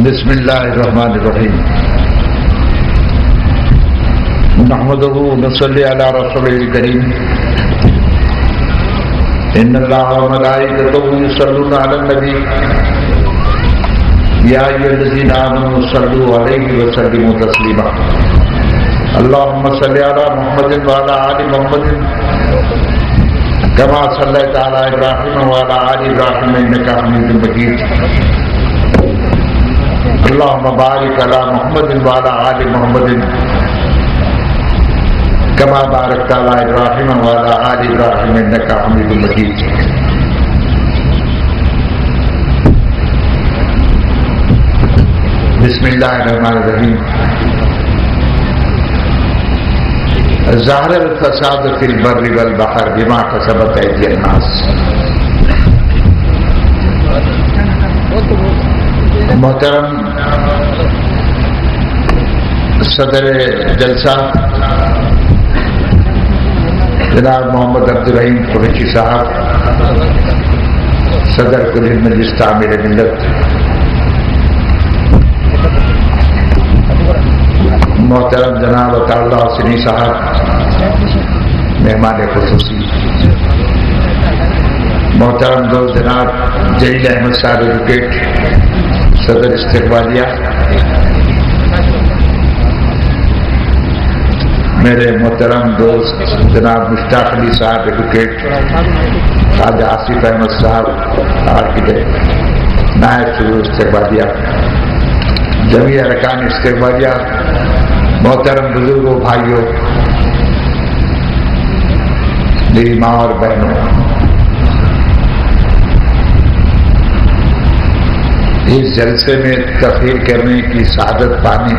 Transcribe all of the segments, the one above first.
بسم اللہ الرحمن الرحیم نحمدہ ونصلی علی رسولہ الکریم ان اللہ وملائکتہ یصلون علی النبی یا ایھا الذین آمنوا صلوا علیہ وسلموا تسلیما اللہم صلی علی محمد وعلی آل محمد کما صلیت علی ابراہیم وعلی آل ابراہیم انک حمید مجید اللہم بارک علی محمد وعلی آل محمد کما بارکت علی ابراہیم وعلی آل ابراہیم انک حمید مجید بسم اللہ الرحمن الرحیم ظہر الفساد فی البر والبحر بما کسبت ایدی الناس محترم صدر جلسہ جناب محمد عبدالرحیم قریشی صاحب، صدر کل مجلس تعمیر ملت، محترم جناب عطا اللہ حسینی صاحب مہمان خصوصی، محترم دوست جناب جلیل احمد صاحب ایڈوکیٹ صدر استقبالیہ، میرے محترم دوست جناب مشتاق علی صاحب ایڈوکیٹ، خواجہ آصف احمد صاحب آرکیٹیکٹ، نائب صدر استقبالیہ، جمیع ارکان استقبالیہ، محترم بزرگوں، بھائیوں، میری ماں اور بہنوں، اس جلسے میں تقریر کرنے کی سعادت پانے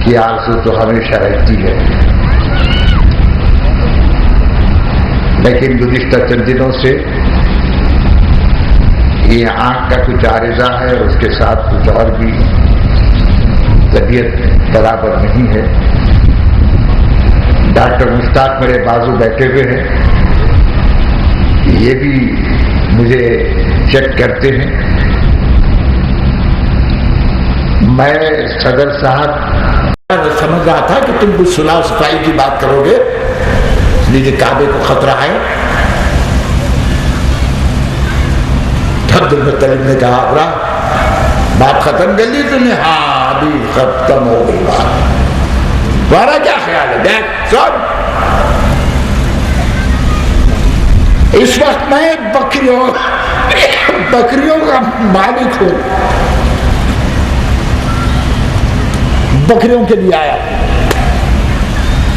کی آرزو تو ہمیشہ رہتی ہے، لیکن گزشتہ چند دنوں سے یہ آنکھ کا کچھ عارضہ ہے اور اس کے ساتھ کچھ اور بھی طبیعت برابر نہیں ہے۔ ڈاکٹر مشتاق میرے بازو بیٹھے ہوئے ہیں، یہ بھی مجھے چیک کرتے ہیں۔ میں صدر صاحب سمجھ رہا تھا کہ تم کچھ صلاح و صفائی کی بات کرو گے، اس لیے کعبے کو خطرہ ہے۔ عبدالمطلب نے کہا ابرا بات ختم کر لی تم نے؟ ہاں ابھی ختم ہو گئی بات۔ تمہارا کیا خیال ہے؟ دیکھ سن، اس وقت میں بکریوں کا مالک ہوں، بکریوں کے لیے آیا۔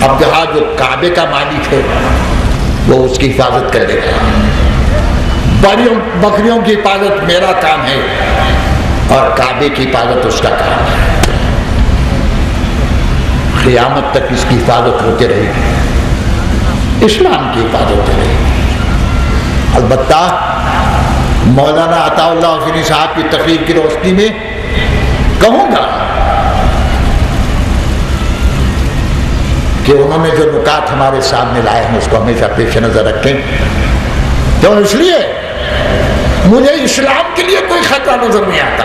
اب جہاں جو کعبے کا مالک ہے وہ اس کی حفاظت کر دے گا۔ بکریوں کی حفاظت میرا کام ہے اور کعبے کی حفاظت اس کا کام ہے۔ قیامت تک اس کی حفاظت ہوتے رہے گی، اسلام کی حفاظت ہوتے رہے گی۔ البتہ مولانا عطا اللہ حسینی صاحب کی تقریر کی روشنی میں کہوں گا کہ انہوں نے جو نکات ہمارے سامنے لائے ہیں اس کو ہمیشہ پیش نظر رکھیں، تو اس لیے مجھے اسلام کے لیے کوئی خطرہ نظر نہیں آتا،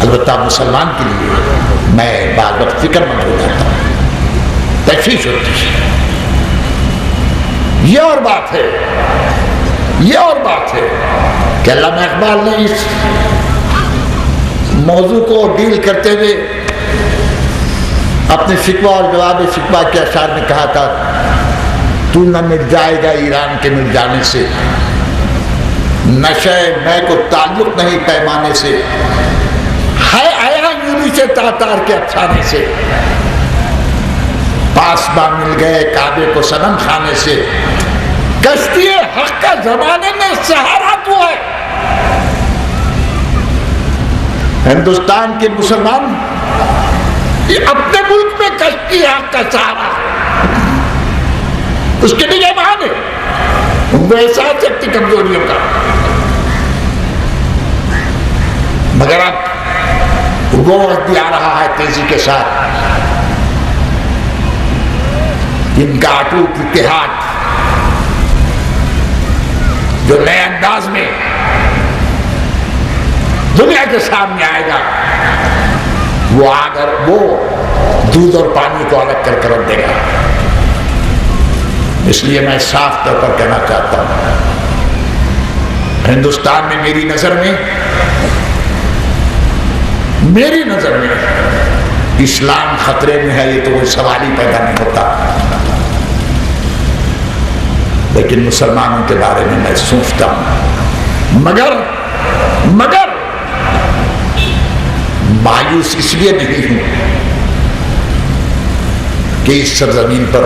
البتہ مسلمان کے لیے میں بعض وقت فکر مند ہو جاتا ہوں، تشویش ہوتی ہے۔ یہ اور بات ہے، یہ اور بات ہے کہ علامہ اقبال نے اس موضوع کو ڈیل کرتے ہوئے اپنے شکوہ اور جواب شکوہ کے اشعار میں کہا تھا، تو نہ مٹ جائے گا ایران کے مٹ جانے سے، نشے میں کو تعلق نہیں پیمانے سے، ہے آیا یونی سے تاتار کے افسانے سے، پاسباں مل گئے کعبے کو صنم خانے سے، کشتی حق کا زمانے میں سہارا تو ہے۔ ہندوستان کے مسلمان یہ اپنے ملک میں کشتی حق کا سہارا ہے، اس کے لیے مان ہے، ان کو احساس ہے اپنی کمزوریوں کا، مگر اب وہ وقت بھی آ رہا ہے تیزی کے ساتھ، ان کا اٹوٹ اتحاد جو نئے انداز میں دنیا کے سامنے آئے گا، وہ دودھ اور پانی کو الگ کر رکھ دے گا۔ اس لیے میں صاف طور پر کہنا چاہتا ہوں، ہندوستان میں میری نظر میں اسلام خطرے میں ہے، یہ تو کوئی سوال ہی پیدا نہیں ہوتا۔ لیکن مسلمانوں کے بارے میں میں سوچتا ہوں، مگر مایوس اس لیے نہیں ہوں کہ اس سرزمین پر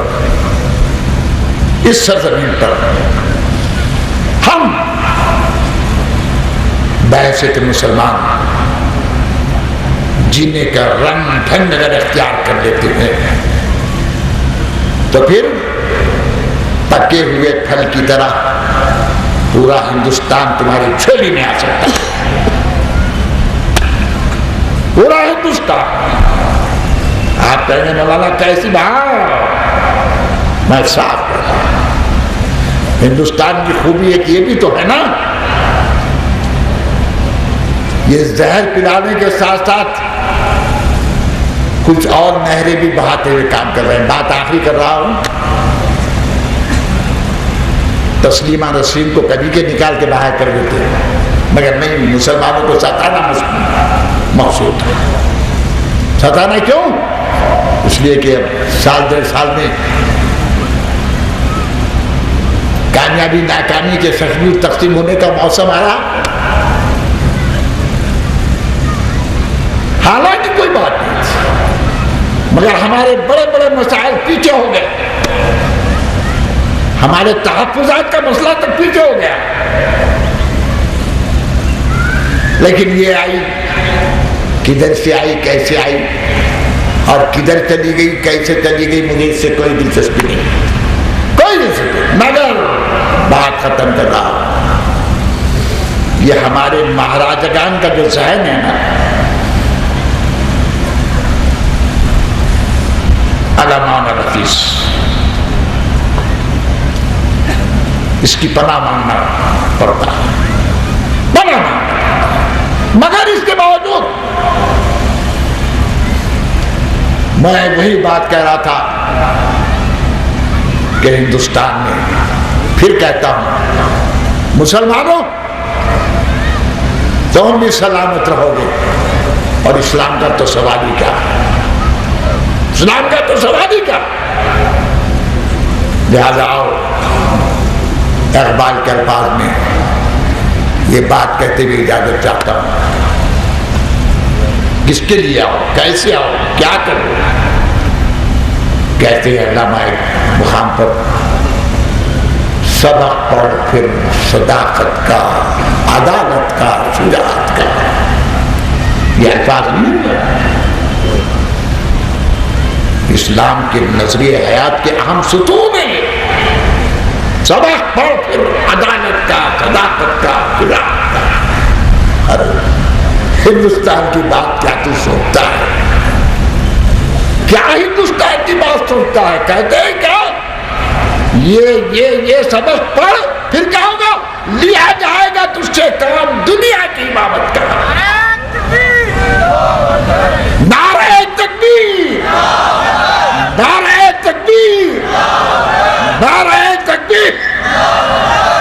ہم بحیثیت مسلمان جینے کا رنگ ڈھنگ اگر اختیار کر لیتے ہیں تو پھر پکے ہوئے پھل کی طرح پورا ہندوستان تمہاری جھولی میں آ سکتا ہے، پورا ہندوستان۔ آپ کہنے مولانا کیسی بات؟ میں صاف کرتا ہوں، ہندوستان کی خوبی ایک یہ بھی تو ہے نا، یہ زہر پلانے کے ساتھ ساتھ کچھ اور نہریں بھی بہاتے ہوئے کام کر رہے ہیں۔ بات آخری کر رہا ہوں، تسلیمہ نسرین کو کبھی کے نکال کے باہر کر دیتے ہیں، مگر نہیں، مسلمانوں کو ستانا مقصود ہے۔ ستانا کیوں؟ اس لیے کہ سال ڈیڑھ سال میں کامیابی ناکامی کے سچمچ تقسیم ہونے کا موسم آیا، حالانکہ کوئی بات نہیں، مگر ہمارے بڑے بڑے مسائل پیچھے ہو گئے، ہمارے تحفظات کا مسئلہ تک پیچھے ہو گیا۔ لیکن یہ آئی، کدھر سے آئی، کیسے آئی اور کدھر چلی گئی، کیسے چلی گئی، مجھے اس سے کوئی دلچسپی نہیں، کوئی دلچسپی نہیں۔ مگر بات ختم کر رہا ہوں، یہ ہمارے مہاراجگان کا جو ذہن ہے نا، علمان الحدیث، اس کی پناہ مانگنا پڑتا ہے، پناہ مانگنا۔ مگر اس کے باوجود میں وہی بات کہہ رہا تھا کہ ہندوستان میں پھر کہتا ہوں، مسلمانوں تم بھی سلامت رہو گے، اور اسلام کا تو سوال ہی کیا، اسلام کا تو سوال ہی کیا۔ لہذا آؤ، اقبال کے الفاظ میں یہ بات کہتے ہوئے اجازت چاہتا ہوں، کس کے لیے آؤ، کیسے آؤ، کیا کرو؟ کہتے ہیں علامہ ایک مقام پر، سبق پڑھ پھر صداقت کا، عدالت کا، شجاعت کا۔ یہ الفاظ نہیں ہے، اسلام کے نظریہ حیات کے اہم ستون ہیں، سبق پڑھ پھر عدالت کا، صداقت کا، شجاعت کا۔ ہندوستان کی بات کیا تو سوچتا ہے؟ کیا ہندوستان کی بات سوچتا ہے؟ کہتے ہیں کیا یہ سبق پڑھ، پھر کیا ہوگا؟ لیا جائے گا تجھ سے کام دنیا کی امامت کا۔ نعرہ تکبیر، نعرہ تکبیر، نعرہ تکبیر۔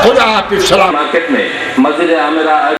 خدا حافظ۔ سلام۔ مارکیٹ میں مسجد عامرہ